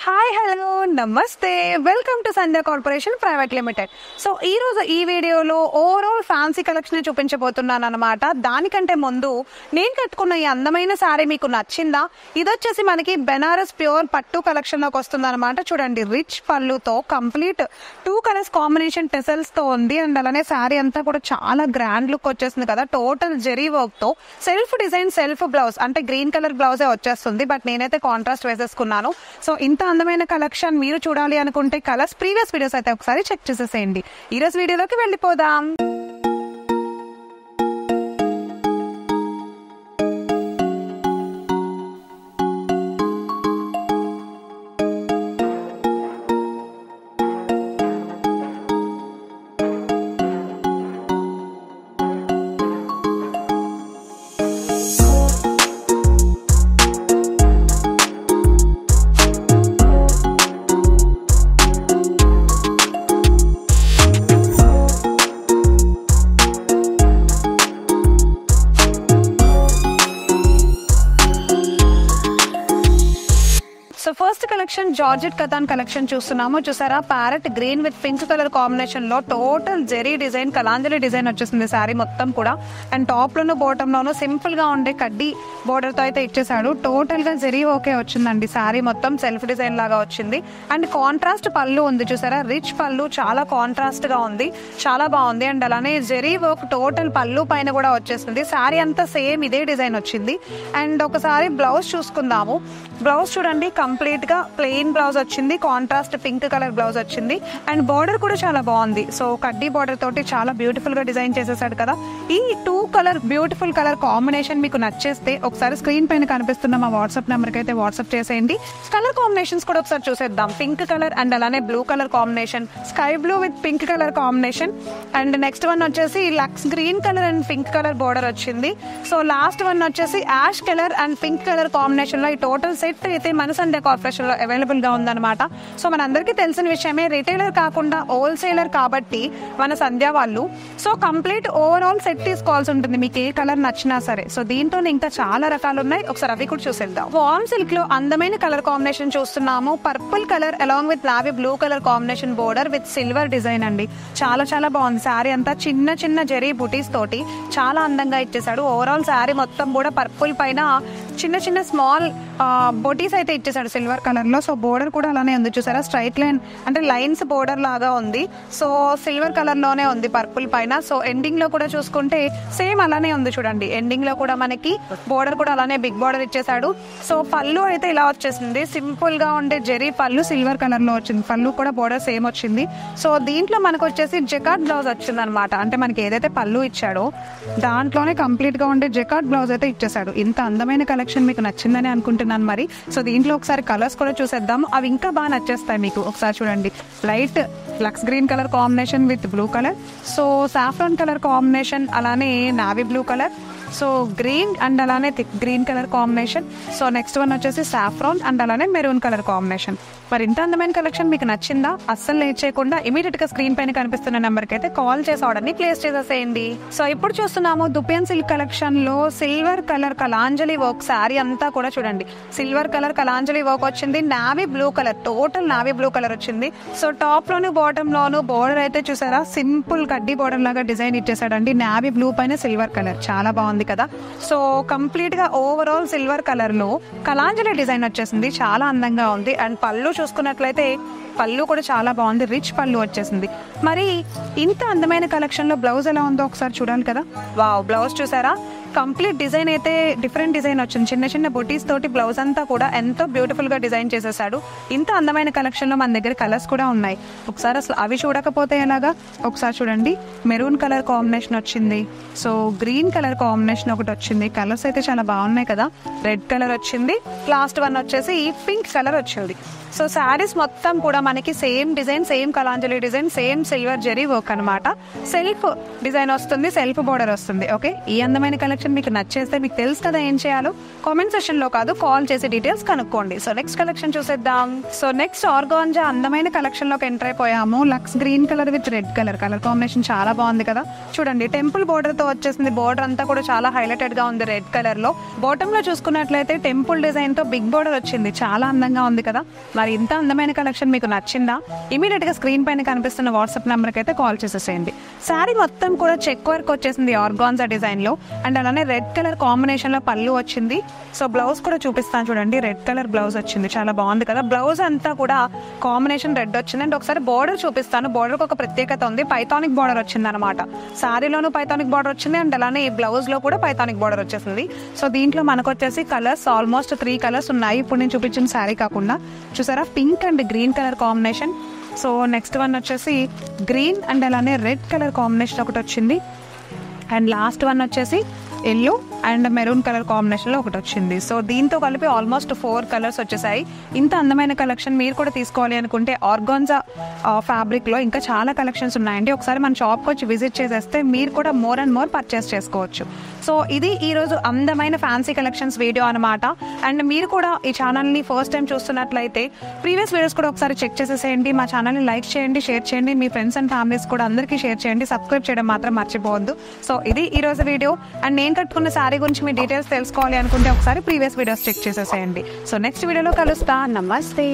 Hi hello నమస్తే welcome to Sandhya corporation private limited. So ఈ రోజు ఈ వీడియోలో ఓవరాల్ ఫ్యాన్సీ కలెక్షన్ చూపించబోతున్నాను అనమాట. దానికంటే ముందు నేను కట్టుకున్న ఈ అందమైన శారీ మీకు నచ్చిందా? ఇది వచ్చేసి మనకి బెనారస్ ప్యూర్ పట్టు కలెక్షన్ లోకి వస్తుంది అనమాట. చూడండి, రిచ్ పళ్ళుతో కంప్లీట్ 2 కలర్స్ కాంబినేషన్ టెసల్స్ తో ఉంది. అండ్ అలానే శారీ అంతా కూడా చాలా గ్రాండ్ లుక్ వచ్చేస్తుంది కదా. టోటల్ జెరీ వర్క్ తో సెల్ఫ్ డిజైన్ సెల్ఫ్ బ్లౌజ్ అంటే గ్రీన్ కలర్ బ్లౌజే వచ్చేస్తుంది. బట్ నేనైతే కాంట్రాస్ట్ వేసేసుకున్నాను. సో ఇంత అందమైన కలెక్షన్ మీరు చూడాలి అనుకుంటే కలర్స్ ప్రీవియస్ వీడియోస్ అయితే ఒకసారి చెక్ చేసేసేయండి. ఈ రోజు వీడియోలోకి వెళ్ళిపోదాం. సో ఫస్ట్ కలెక్షన్ జార్జెట్ కథాన్ కలెక్షన్ చూస్తున్నాము. చూసారా, parrot green with pink colour combination లో total zari design Kalanjali design వచ్చేసింది శారీ మొత్తం కూడా. అండ్ టాప్ లోను బాటమ్ లోను సింపుల్ గా ఉండే కడ్డీ బోర్డర్ తో అయితే ఇచ్చేసాడు. టోటల్ గా జెరీ ఓకే వచ్చిందండి. శారీ మొత్తం సెల్ఫ్ డిజైన్ లాగా వచ్చింది. అండ్ కాంట్రాస్ట్ పళ్ళు ఉంది. చూసారా, రిచ్ పళ్ళు చాలా కాంట్రాస్ట్ గా ఉంది, చాలా బాగుంది. అండ్ అలానే జెరీ వర్క్ టోటల్ పళ్ళు పైన కూడా వచ్చేసింది. శారీ అంతా సేమ్ ఇదే డిజైన్ వచ్చింది. అండ్ ఒకసారి బ్లౌజ్ చూసుకుందాము. బ్లౌజ్ చూడండి, కంప్లీట్ గా ప్లెయిన్ బ్లౌజ్ వచ్చింది, కాంట్రాస్ట్ పింక్ కలర్ బ్లౌజ్ వచ్చింది. అండ్ బార్డర్ కూడా చాలా బాగుంది. సో కడ్డీ బార్డర్ తోటి చాలా బ్యూటిఫుల్ గా డిజైన్ చేసేసాడు కదా. ఈ 2 కలర్ బ్యూటిఫుల్ కలర్ కాంబినేషన్ మీకు నచ్చేస్తే ఒకసారి స్క్రీన్ పైన కనిపిస్తున్న మా వాట్సాప్ నెంబర్ కి అయితే వాట్సాప్ చేసేయండి. కలర్ కాంబినేషన్స్ కూడా ఒకసారి చూసేద్దాం. పింక్ కలర్ అండ్ అలానే blue colour combination, sky blue with pink colour combination. And next one వచ్చేసి lux green colour and pink colour border వచ్చింది. సో లాస్ట్ వన్ వచ్చేసి ash colour and pink colour combination లో ఈ total set అయితే మన సంధ్య corporation లో available గా ఉందన్నమాట. సో మనందరికీ తెలిసిన విషయమే, రిటైలర్ కాకుండా హోల్సేలర్ కాబట్టి మన సంధ్య వాళ్ళు. సో కంప్లీట్ ఓవరాల్ సెట్ తీసుకోవాల్సి ఉంటుంది మీకు ఏ కలర్ నచ్చినా సరే. సో దీంతో ఇంకా చాలా రకాలు ఉన్నాయి, ఒకసారి అవి కూడా చూసేద్దాం. వామ్ సిల్క్ లో అందమైన కలర్ కాంబినేషన్ చూస్తున్నాము. Purple colour along with navy blue colour combination border with silver design అండి. చాలా చాలా బాగుంది. శారీ అంతా చిన్న చిన్న జెరీ బుటీస్ తోటి చాలా అందంగా ఇచ్చేసాడు. ఓవరాల్ శారీ మొత్తం కూడా పర్పుల్ పైన చిన్న చిన్న స్మాల్ బొటీస్ అయితే ఇచ్చేసాడు సిల్వర్ కలర్ లో. సో బోర్డర్ కూడా అలానే ఉంది. చూసారా, స్ట్రైట్ లైన్ అంటే లైన్స్ బోర్డర్ లాగా ఉంది. సో సిల్వర్ కలర్ లోనే ఉంది పర్పుల్ పైన. సో ఎండింగ్ లో కూడా చూసుకుంటే సేమ్ అలానే ఉంది. చూడండి, ఎండింగ్ లో కూడా మనకి బోర్డర్ కూడా అలానే బిగ్ బోర్డర్ ఇచ్చేసాడు. సో పళ్ళు అయితే ఇలా వచ్చేసింది. సింపుల్ గా ఉండే జెరీ పళ్ళు సిల్వర్ కలర్ లో వచ్చింది. పళ్ళు కూడా బోర్డర్ సేమ్ వచ్చింది. సో దీంట్లో మనకు వచ్చేసి జకార్డ్ బ్లౌజ్ వచ్చింది అనమాట. అంటే మనకి ఏదైతే పళ్ళు ఇచ్చాడో దాంట్లోనే కంప్లీట్ గా ఉండే జకార్డ్ బ్లౌజ్ అయితే ఇచ్చేసాడు. ఇంత అందమైన కలెక్షన్ మీకు నచ్చిందని అనుకుంటున్నాను మరి. సో దీంట్లో ఒకసారి కలర్స్ కూడా చూసేద్దాం. అవి ఇంకా బాగా నచ్చేస్తాయి మీకు. ఒకసారి చూడండి, light lux green colour combination with blue colour. So saffron colour combination, అలానే navy blue colour. So green and అలానే thick green colour combination. So next one వచ్చేసి సాఫ్రాన్ అండ్ అలానే మెరూన్ కలర్ కాంబినేషన్. మరి ఇంత అందమైన కలెక్షన్ మీకు నచ్చిందా? అస్సలు లేట్ చేయకుండా ఇమీడియట్ గా స్క్రీన్ పైన కనిపిస్తున్న నెంబర్ కి అయితే కాల్ చేసి ఆర్డర్ ని ప్లేస్ చేసేసేయండి. సో ఇప్పుడు చూస్తున్నాము దుపియన్ సిల్క్ కలెక్షన్ లో silver colour Kalanjali work. Sari అంతా కూడా చూడండి, సిల్వర్ కలర్ కలాంజలి వర్క్ వచ్చింది. Navy blue colour, total navy blue colour వచ్చింది. సో టాప్ లోను బాటమ్ లోను బోర్డర్ అయితే చూసారా, సింపుల్ కడ్డీ బోర్డర్ లాగా డిజైన్ ఇచ్చేసాడండి. నావీ బ్లూ పైన సిల్వర్ కలర్, చాలా బాగుంది కదా. సో కంప్లీట్ గా ఓవరాల్ సిల్వర్ కలర్ లో కలాంజలి డిజైన్ వచ్చేసింది. చాలా అందంగా ఉంది. అండ్ పళ్ళు చూసుకున్నట్లయితే పళ్ళు కూడా చాలా బాగుంది, రిచ్ పళ్ళు వచ్చేసింది. మరి ఇంత అందమైన కలెక్షన్ లో బ్లౌజ్ ఎలా ఉందో ఒకసారి చూడాలి కదా. వావ్, బ్లౌజ్ చూసారా, కంప్లీట్ డిజైన్ అయితే డిఫరెంట్ డిజైన్ వచ్చింది. చిన్న చిన్న బుటీస్ తోటి బ్లౌజ్ అంతా కూడా ఎంతో బ్యూటిఫుల్ గా డిజైన్ చేసేసాడు. ఇంత అందమైన కలెక్షన్ లో మన దగ్గర కలర్స్ కూడా ఉన్నాయి. ఒకసారి అసలు అవి చూడకపోతే ఎలాగా, ఒకసారి చూడండి. మెరూన్ కలర్ కాంబినేషన్ వచ్చింది. సో గ్రీన్ కలర్ కాంబినేషన్ ఒకటి వచ్చింది. కలర్స్ అయితే చాలా బాగున్నాయి కదా. రెడ్ కలర్ వచ్చింది. లాస్ట్ వన్ వచ్చేసి పింక్ కలర్ వచ్చింది. సో శారీస్ మొత్తం కూడా మనకి same design, same Kalanjali design, same silver zari work అనమాట. సెల్ఫ్ డిజైన్ వస్తుంది, సెల్ఫ్ బోర్డర్ వస్తుంది. ఓకే, ఈ అందమైన కలెక్షన్ కలెక్షన్ మీకు నచ్చేస్తే మీకు తెలుసు కదా ఏం చేయాలో, కామెంట్ సెక్షన్ లో కాదు కాల్ చేసి డీటెయిల్స్ కనుక్కోండి. సో నెక్స్ట్ కలెక్షన్ చూసేద్దాం. సో నెక్స్ట్ ఆర్గాంజా అందమైన కలెక్షన్ లోకి ఎంటర్ అయిపోయాము. లక్స్ green colour with red colour combination చాలా బాగుంది కదా. చూడండి టెంపుల్ బోర్డర్ తో వచ్చేసింది. బోర్డర్ అంతా కూడా చాలా హైలైటెడ్ గా ఉంది రెడ్ కలర్ లో. బాటమ్ లో చూసుకున్నట్లయితే టెంపుల్ డిజైన్ తో బిగ్ బోర్డర్ వచ్చింది. చాలా అందంగా ఉంది కదా. మరి ఇంత అందమైన కలెక్షన్ మీకు నచ్చిందా? ఇమీడియట్ గా స్క్రీన్ పైన కనిపిస్తున్న వాట్సాప్ నెంబర్ కి అయితే కాల్ చేసేసేయండి. శారీ మొత్తం కూడా చెక్ వర్క్ వచ్చేసింది ఆర్గాన్జా డిజైన్ లో. అండ్ అలానే రెడ్ కలర్ కాంబినేషన్ లో పళ్ళు వచ్చింది. సో బ్లౌజ్ కూడా చూపిస్తాను చూడండి. రెడ్ కలర్ బ్లౌజ్ వచ్చింది, చాలా బాగుంది కదా. బ్లౌజ్ అంతా కూడా కాంబినేషన్ రెడ్ వచ్చింది. అండ్ ఒకసారి బోర్డర్ చూపిస్తాను. బోర్డర్ ఒక ప్రత్యేకత ఉంది. పైథానిక్ బోర్డర్ వచ్చింది అనమాట. శారీలోనూ పైథానిక్ బోర్డర్ వచ్చింది. అండ్ అలానే ఈ బ్లౌజ్ లో కూడా పైథానిక్ బోర్డర్ వచ్చేసింది. సో దీంట్లో మనకు వచ్చేసి కలర్స్ ఆల్మోస్ట్ 3 కలర్స్ ఉన్నాయి. ఇప్పుడు నేను చూపించిన శారీ కాకుండా చూసారా, pink and green colour combination. So next one వచ్చేసి గ్రీన్ అండ్ అలానే రెడ్ కలర్ కాంబినేషన్ ఒకటి వచ్చింది. అండ్ లాస్ట్ వన్ వచ్చేసి ఎల్లో అండ్ మెరూన్ కలర్ కాంబినేషన్లో ఒకటి వచ్చింది. సో దీంతో కలిపి ఆల్మోస్ట్ 4 కలర్స్ వచ్చేసాయి. ఇంత అందమైన కలెక్షన్ మీరు కూడా తీసుకోవాలి అనుకుంటే ఆర్గాన్జా ఫ్యాబ్రిక్లో ఇంకా చాలా కలెక్షన్స్ ఉన్నాయండి. ఒకసారి మన షాప్కి వచ్చి విజిట్ చేసేస్తే మీరు కూడా మోర్ అండ్ మోర్ పర్చేస్ చేసుకోవచ్చు. సో ఇది ఈరోజు అందమైన ఫ్యాన్సీ కలెక్షన్స్ వీడియో అనమాట. అండ్ మీరు కూడా ఈ ఛానల్ని ఫస్ట్ టైం చూస్తున్నట్లయితే ప్రీవియస్ వీడియోస్ కూడా ఒకసారి చెక్ చేసేసేయండి. మా ఛానల్ని లైక్ చేయండి, షేర్ చేయండి, మీ ఫ్రెండ్స్ అండ్ ఫ్యామిలీస్ కూడా అందరికీ షేర్ చేయండి. సబ్స్క్రైబ్ చేయడం మాత్రం మర్చిపోవద్దు. సో ఇది ఈరోజు వీడియో. అండ్ నేను కట్టుకున్న శారీ గురించి మీ డీటెయిల్స్ తెలుసుకోవాలి అనుకుంటే ఒకసారి ప్రీవియస్ వీడియోస్ చెక్ చేసేసేయండి. సో నెక్స్ట్ వీడియోలో కలుస్తా. నమస్తే.